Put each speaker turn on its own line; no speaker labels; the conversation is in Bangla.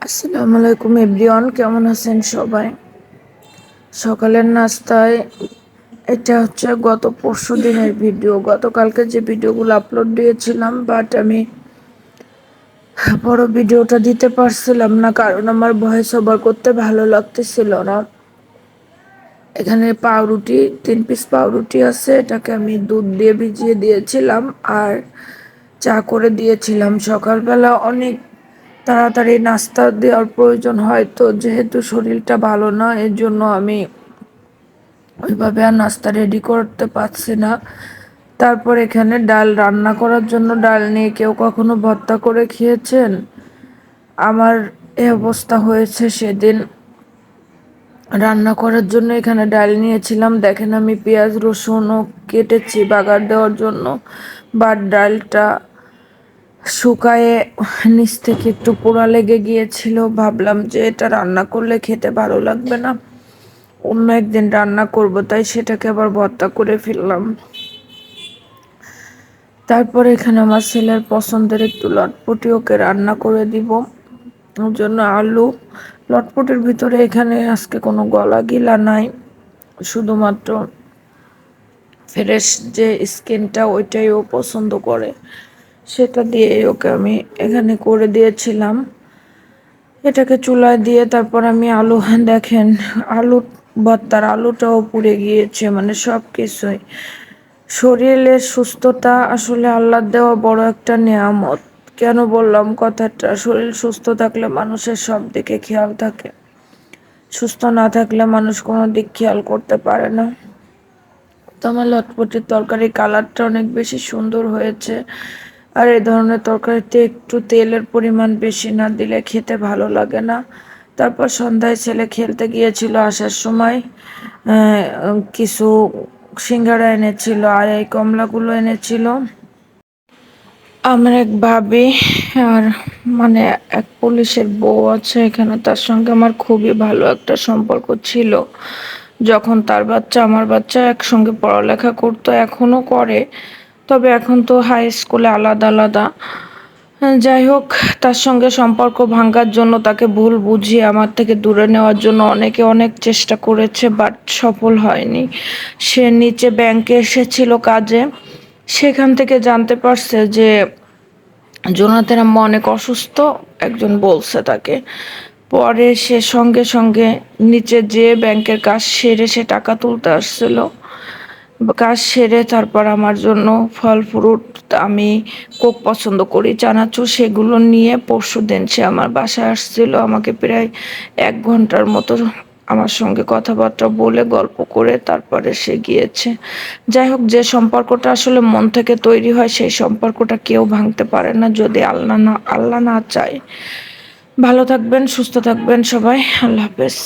আসসালামু আলাইকুম এভরিওয়ান, কেমন আছেন সবাই? সকালের নাস্তায় এটা হচ্ছে গত পরশু দিনের ভিডিও। গতকালকে যে ভিডিওগুলো আপলোড দিয়েছিলাম, বাট আমি বড় ভিডিওটা দিতে পারছিলাম না, কারণ আমার ভয়েস ওভার করতে ভালো লাগতেছিল না। এখানে পাউরুটি, 3 পিস পাউরুটি আছে, এটাকে আমি দুধ দিয়ে ভিজিয়ে দিয়েছিলাম আর চা করে দিয়েছিলাম। সকালবেলা অনেক তাড়াতাড়ি নাস্তা দেওয়ার প্রয়োজন হয়, তো যেহেতু শরীরটা ভালো না, এর জন্য আমি ওইভাবে আর নাস্তা রেডি করতে পারছি না। তারপর এখানে ডাল রান্না করার জন্য ডাল নিয়ে কেউ কখনো ভর্তা করে খেয়েছেন? আমার এই অবস্থা হয়েছে সেদিন। রান্না করার জন্য এখানে ডাল নিয়েছিলাম, দেখেন আমি পেঁয়াজ রসুনও কেটেছি বাগার দেওয়ার জন্য, বাট ডালটা শুকায়ে নিচ থেকে একটু পোড়া লেগে গিয়েছিল। ভাবলাম যে এটা রান্না করলে খেতে ভালো লাগবে না, অন্য একদিন রান্না করব, তাই সেটাকে আবার ভর্তা করে ফেললাম। তারপর এখানে আমার ছেলের পছন্দের একটু লটপটি ওকে রান্না করে দিব। ওর জন্য আলু, লটপটির ভিতরে এখানে আজকে কোনো গলা গিলা নাই, শুধুমাত্র ফ্রেশ যে স্কিনটা ওইটাই ও পছন্দ করে, সেটা দিয়ে ওকে আমি এখানে করে দিয়েছিলাম। এটাকে চুলায় দিয়ে তারপর আমি আলু, দেখেন আলু ভর্তার আলুটাও পুড়ে গিয়েছে, মানে সব কিছুই। শরীরের সুস্থতা আসলে আল্লাহর দেওয়া বড় একটা নেয়ামত। কেন বললাম কথাটা? শরীর সুস্থ থাকলে মানুষের সব দিকে খেয়াল থাকে, সুস্থ না থাকলে মানুষ কোনো দিক খেয়াল করতে পারে না। তো আমার লটপটির তরকারি কালারটা অনেক বেশি সুন্দর হয়েছে, আর এই ধরনের তরকারিতে একটু তেলের পরিমাণ বেশি না দিলে খেতে ভালো লাগে না। তারপর সন্ধ্যায় ছেলে খেলতে গিয়েছিল, আসার সময় কিছু সিঙ্গারা এনেছিল আর এই কমলাগুলো এনেছিল। আমার এক ভাবি আর মানে এক পুলিশের বউ আছে এখানে, তার সঙ্গে আমার খুবই ভালো একটা সম্পর্ক ছিল। যখন তার বাচ্চা আমার বাচ্চা একসঙ্গে পড়ালেখা করতো, এখনো করে, তবে এখন তো হাই স্কুলে আলাদা আলাদা। যাই হোক, তার সঙ্গে সম্পর্ক ভাঙার জন্য, তাকে ভুল বুঝিয়ে আমার থেকে দূরে নেওয়ার জন্য অনেকে অনেক চেষ্টা করেছে, বাট সফল হয়নি। সে নিচে ব্যাংকে এসেছিল কাজে, সেখান থেকে জানতে পারছে যে জোনাথের আম্মা অনেক অসুস্থ, একজন বলছে তাকে। পরে সে সঙ্গে সঙ্গে নিচে যেয়ে ব্যাংকের কাজ সেরে সে টাকা তুলতে আসছিল। কাজ সেরে তারপর আমার জন্য ফল ফ্রুট, আমি কোক পছন্দ করি, চানাচুর, সেগুলো নিয়ে পরশুদিন সে আমার বাসায় আসছিল। আমাকে প্রায় 1 ঘন্টার মতো আমার সঙ্গে কথাবার্তা বলে গল্প করে তারপরে সে গিয়েছে। যাই হোক, যে সম্পর্কটা আসলে মন থেকে তৈরি হয় সেই সম্পর্কটা কেউ ভাঙতে পারে না, যদি আল্লাহ না চায়। ভালো থাকবেন, সুস্থ থাকবেন সবাই, আল্লাহ হাফেজ।